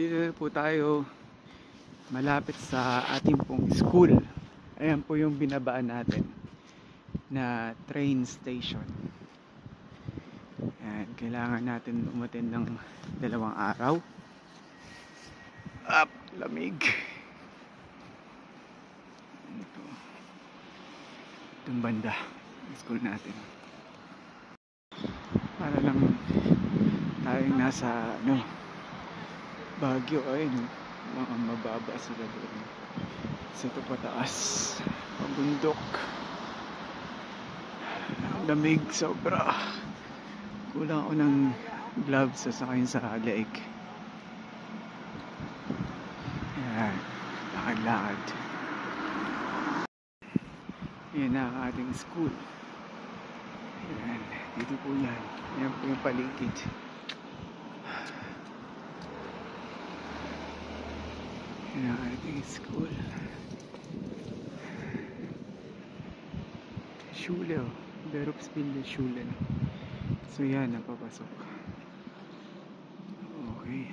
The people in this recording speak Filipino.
Dito na po tayo malapit sa ating pong school. Ayan po yung binabaan natin na train station. Ayan, kailangan natin umattend ng 2 araw. Lamig. Itong banda ng school natin. Para lang tayong nasa Baguio. Ayun, mga mababa sila doon. Sa ito pataas, pabundok. Lamig sobra. Kulang ako ng gloves sasakayin sa leeg. Ayan, lakad-lakad. Yan na ang ating school. Ayan, dito po yan. Yan po yung paligid. Yan ang ating school. Schule, Berufsbilder Schule. So yan, napapasok. Okay.